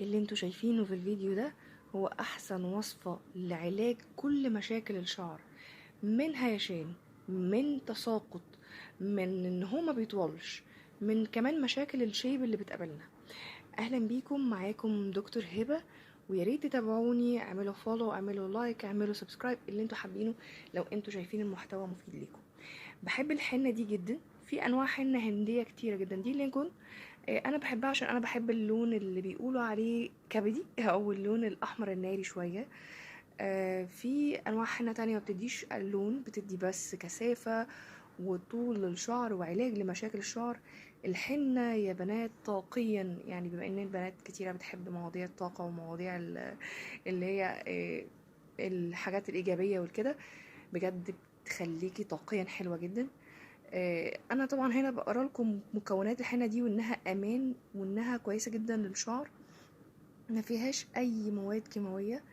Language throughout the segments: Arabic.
اللي انتوا شايفينه في الفيديو ده هو احسن وصفة لعلاج كل مشاكل الشعر، من هيشان، من تساقط، من ان هو ما بيطولش، من كمان مشاكل الشيب اللي بتقابلنا. اهلا بيكم، معاكم دكتور هبة، ويا ريت تتابعوني، اعملوا فولو، اعملوا لايك، اعملوا سبسكرايب اللي انتوا حابينه لو انتوا شايفين المحتوى مفيد ليكم. بحب الحنة دي جدا، في انواع حنة هندية كتيرة جدا. دي لينكولن، انا بحبها عشان انا بحب اللون اللي بيقولوا عليه كبدي او اللون الاحمر الناري شوية. في انواع حنة تانية ما بتديش اللون، بتدي بس كثافة وطول للشعر وعلاج لمشاكل الشعر. الحنة يا بنات طاقيا، يعني بما ان البنات كتيرة بتحب مواضيع الطاقة ومواضيع اللي هي الحاجات الإيجابية والكده، بجد بتخليكي طاقيا حلوة جدا. انا طبعا هنا بقرا لكم مكونات الحنة دي، وانها امان وانها كويسة جدا للشعر، ما فيهاش اي مواد كيماوية.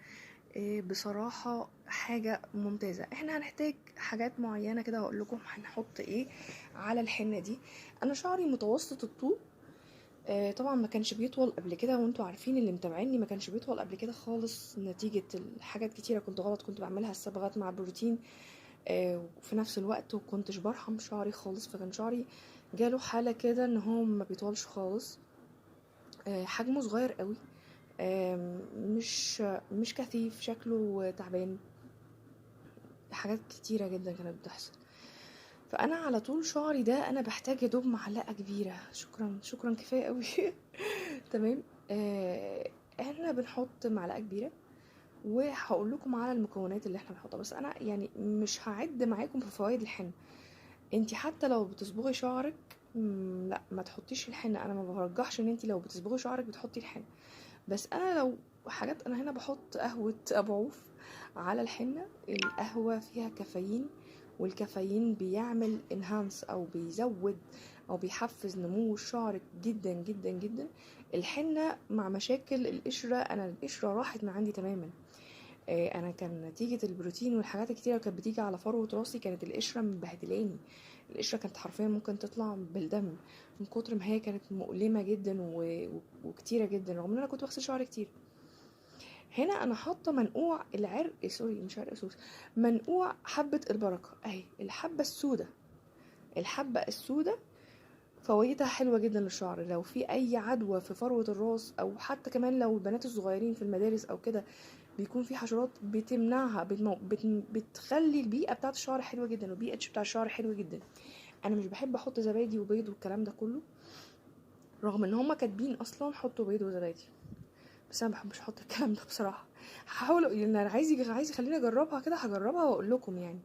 بصراحة حاجة ممتازة. احنا هنحتاج حاجات معينة كده، هقول لكم هنحط ايه على الحنة دي. انا شعري متوسط الطول، طبعا ما كانش بيطول قبل كده، وانتوا عارفين اللي متابعيني ما كانش بيطول قبل كده خالص، نتيجة الحاجات كتيرة كنت غلط كنت بعملها، الصبغات مع البروتين. وفي نفس الوقت وكنتش برحم شعري خالص، فكان شعري جاله حالة كده ان هو ما بيطولش خالص. حجمه صغير قوي، مش كثيف، شكله تعبان، حاجات كتيرة جدا كانت بتحصل. فانا على طول شعري ده انا بحتاج يا دوب معلقة كبيرة. شكرا شكرا، كفاية قوي. تمام. احنا بنحط معلقة كبيرة، وهقول لكم على المكونات اللي احنا بنحطها، بس انا يعني مش هعد معاكم في فوائد الحنة. انتي حتى لو بتصبغي شعرك، لا ما تحطيش الحنة. انا ما برجحش ان انتي لو بتصبغي شعرك بتحطي الحنة، بس انا لو حاجات، انا هنا بحط قهوة ابعوف على الحنة. القهوة فيها كافيين، والكافيين بيعمل انهانس او بيزود او بيحفز نمو شعرك جدا جدا جدا. الحنة مع مشاكل القشرة، انا القشرة راحت من عندي تماما. انا كان نتيجة البروتين والحاجات الكتيرة كانت بتيجي على فروة راسي، كانت القشرة مبهدلاني. القشرة كانت حرفيا ممكن تطلع بالدم من كتر ما هي كانت مؤلمة جدا وكتيرة جدا، رغم ان انا كنت بغسل شعري كتير. هنا انا حاطه منقوع العرق، سوري مش عرق سوس، منقوع حبة البركة اهي، الحبة السوداء. الحبة السوداء فوائدها حلوة جدا للشعر. لو في اي عدوى في فروة الراس، او حتى كمان لو البنات الصغيرين في المدارس او كده بيكون في حشرات، بتمنعها، بتخلي البيئة بتاعت الشعر حلوة جدا، والبي اتش بتاع الشعر حلو جدا. انا مش بحب احط زبادي وبيض والكلام ده كله، رغم ان هما كاتبين اصلا حطوا بيض وزبادي، بس انا مبحبش احط الكلام ده بصراحه. هحاول، يعني انا عايز يخليني اجربها كده، هجربها واقول لكم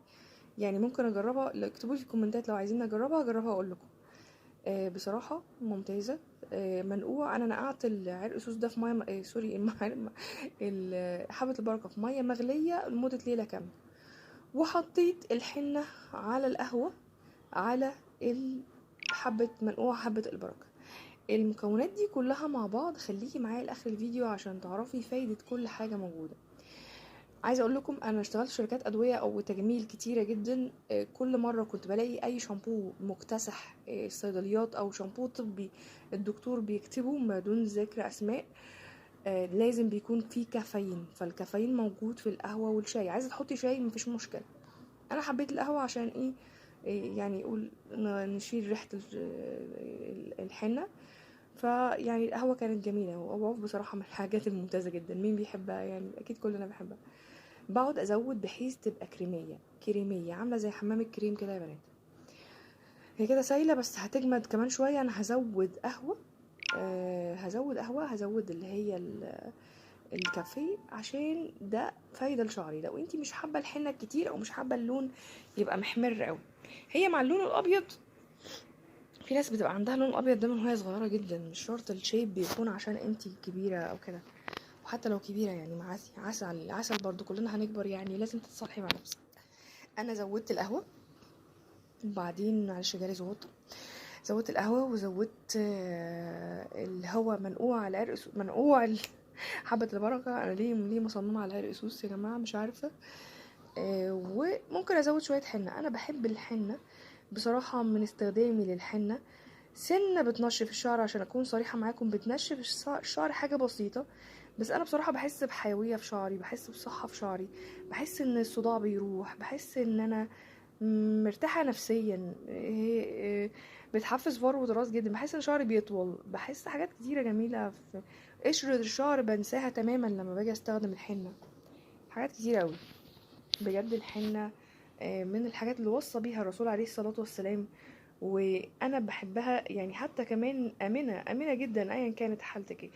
يعني ممكن اجربها. اكتبوا لي في الكومنتات لو عايزين اجربها، واقول لكم. بصراحه ممتازه. منقوع، انا نقعت العرق سوس ده في ميه، سوري، حبه البركه في ميه مغليه لمده ليله كامله، وحطيت الحنه على القهوه، على حبه منقوع حبه البركه. المكونات دي كلها مع بعض، خليكي معايا لاخر الفيديو عشان تعرفي فايدة كل حاجة موجودة. عايزه اقول لكم، انا اشتغلت في شركات ادويه او تجميل كتيره جدا. كل مره كنت بلاقي اي شامبو مكتسح الصيدليات او شامبو طبي الدكتور بيكتبه ما دون ذكر اسماء، لازم بيكون فيه كافيين. فالكافيين موجود في القهوه والشاي. عايزه تحطي شاي مفيش مشكله، انا حبيت القهوه عشان ايه؟ يعني يقول نشيل ريحه الحنه. فيعني القهوه كانت جميله، وابعوف بصراحه من الحاجات الممتازه جدا، مين بيحبها؟ يعني اكيد كلنا بنحبها. بقعد ازود بحيث تبقى كريميه عامله زي حمام الكريم كده يا بنات. هي كده سايله بس هتجمد كمان شويه. انا هزود قهوه، هزود اللي هي الكافيه، عشان ده فايده لشعري. لو انتي مش حابه الحنه كتير او مش حابه اللون يبقى محمر قوي، هي مع اللون الابيض. في ناس بتبقى عندها لون ابيض ده من وهي صغيره جدا، مش شرط الشيب بيكون عشان انتي كبيره او كده. وحتى لو كبيره يعني مع عسل برضو، كلنا هنكبر، يعني لازم تتصالحي مع نفسك. انا زودت القهوه، وبعدين معلش جالي زغوطه، زودت القهوه وزودت اللي هو منقوع العرق منقوع حبه البركه. انا ليه مصممه على العرق سوس يا جماعه؟ مش عارفه. وممكن ازود شويه حنه. انا بحب الحنه بصراحه، من استخدامي للحنه سنة بتنشف الشعر، عشان اكون صريحة معاكم بتنشف الشعر حاجة بسيطة، بس انا بصراحة بحس بحيوية في شعري، بحس بصحة في شعري، بحس ان الصداع بيروح، بحس ان انا مرتاحة نفسيا، بتحفز فروة الراس جدا، بحس ان شعري بيطول، بحس حاجات كتيرة جميلة في قشرة الشعر بنساها تماما لما باجي استخدم الحنة. حاجات كتيرة اوي بجد. الحنة من الحاجات اللي وصى بيها الرسول عليه الصلاة والسلام، وانا بحبها يعني، حتى كمان امنه جدا ايا كانت حالتك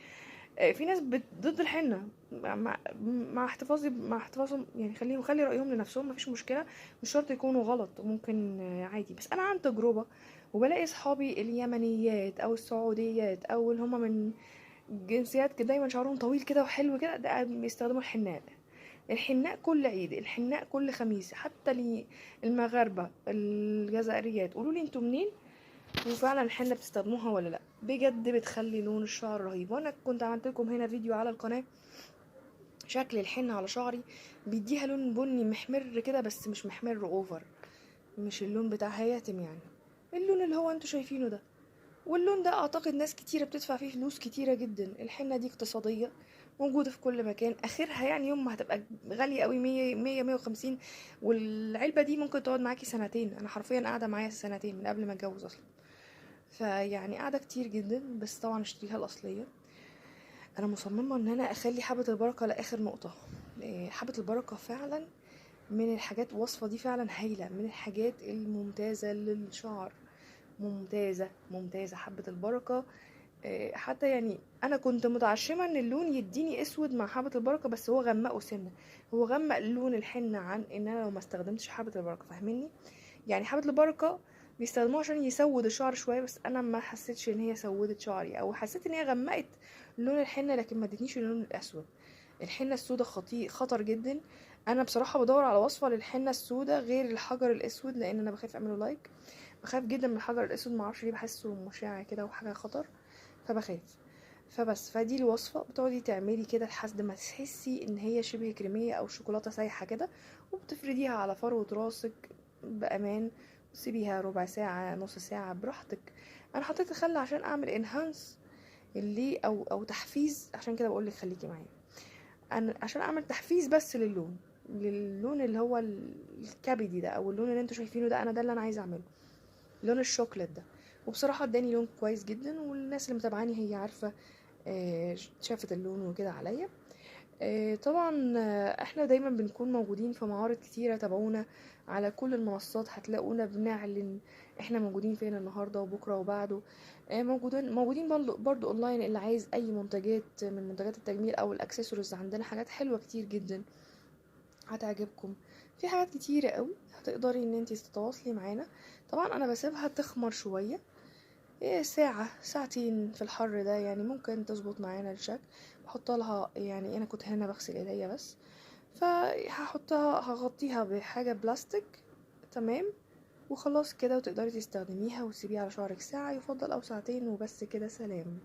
ايه. في ناس ضد الحنه، مع احتفاظهم يعني، خلي رايهم لنفسهم، مفيش مشكله، مش شرط يكونوا غلط، ممكن عادي. بس انا عن تجربه، وبلاقي صحابي اليمنيات او السعوديات او اللي هم من جنسيات كده دايما شعرهم طويل كده وحلو كده، ده بيستخدموا الحناء. الحناء كل عيد، الحناء كل خميس، حتى المغاربه الجزائريات، قولوا لي انتوا منين وفعلا الحنة بتستخدموها ولا لا. بجد بتخلي لون الشعر رهيب، وانا كنت عملت لكم هنا فيديو على القناة شكل الحنة على شعري، بيديها لون بني محمر كده، بس مش محمر اوفر، مش اللون بتاع هياتم يعني، اللون اللي هو انتوا شايفينه ده. واللون ده اعتقد ناس كتيرة بتدفع فيه فلوس كتيرة جدا. الحنة دي اقتصادية، موجودة في كل مكان، اخرها يعني يوم ما هتبقى غالية قوي 100 150، والعلبة دي ممكن تقعد معاكي سنتين. انا حرفيا قاعدة معايا سنتين من قبل ما اتجوز اصلا، فيعني قاعدة كتير جدا. بس طبعا اشتريها الأصلية. أنا مصممة إن أنا أخلي حبة البركة لآخر نقطة. حبة البركة فعلا من الحاجات، الوصفة دي فعلا هايلة، من الحاجات الممتازة للشعر، ممتازة ممتازة حبة البركة. حتى يعني أنا كنت متعشمة إن اللون يديني أسود مع حبة البركة، بس هو غمقه سنة، هو غمق لون الحنة عن إن أنا لو ما استخدمتش حبة البركة، فاهميني؟ يعني حبة البركة بيستخدموها عشان يسود الشعر شوية، بس انا ما حسيتش ان هي سودت شعري، او حسيت ان هي غمقت لون الحنة لكن ما ادتنيش اللون الاسود. الحنة السوداء خطر جدا. انا بصراحة بدور على وصفة للحنة السوداء غير الحجر الاسود، لان انا بخاف اعمله لايك، بخاف جدا من الحجر الاسود، معرفش ليه، بحسه مشع كده وحاجة خطر، فبخاف. فدي الوصفة، بتقعدي تعملي كده لحد ما تحسي ان هي شبه كريمية او شوكولاتة سايحة كده، وبتفرديها على فروة راسك بامان، وتسيبيها ربع ساعة نص ساعة براحتك. انا حطيت الخل عشان اعمل انهانس اللي او تحفيز، عشان كده بقولك خليكي معايا، انا عشان اعمل تحفيز بس للون اللي هو الكبدي ده، او اللون اللي انتوا شايفينه ده، انا ده اللي انا عايزه اعمله، لون الشوكولات ده. وبصراحة اداني لون كويس جدا، والناس اللي متابعاني هي عارفة، شافت اللون وكده عليا. طبعا احنا دايما بنكون موجودين في معارض كتيرة، تابعونا على كل المنصات، هتلاقونا بنعلن احنا موجودين فين النهاردة وبكرة وبعده. موجودين برضو اونلاين، اللي عايز اي منتجات من منتجات التجميل او الاكسسوارز، عندنا حاجات حلوة كتير جدا هتعجبكم. في حاجات كتيرة قوي هتقدري ان انتي تتواصلي معانا. طبعا انا بسيبها تخمر شوية، ساعة ساعتين في الحر ده يعني، ممكن تظبط معانا الشكل. بحط لها يعني، انا كنت هنا بغسل ايديا بس، هغطيها بحاجة بلاستيك، تمام، وخلاص كده، وتقدري تستخدميها وتسيبيها على شعرك ساعة يفضل او ساعتين، وبس كده، سلام.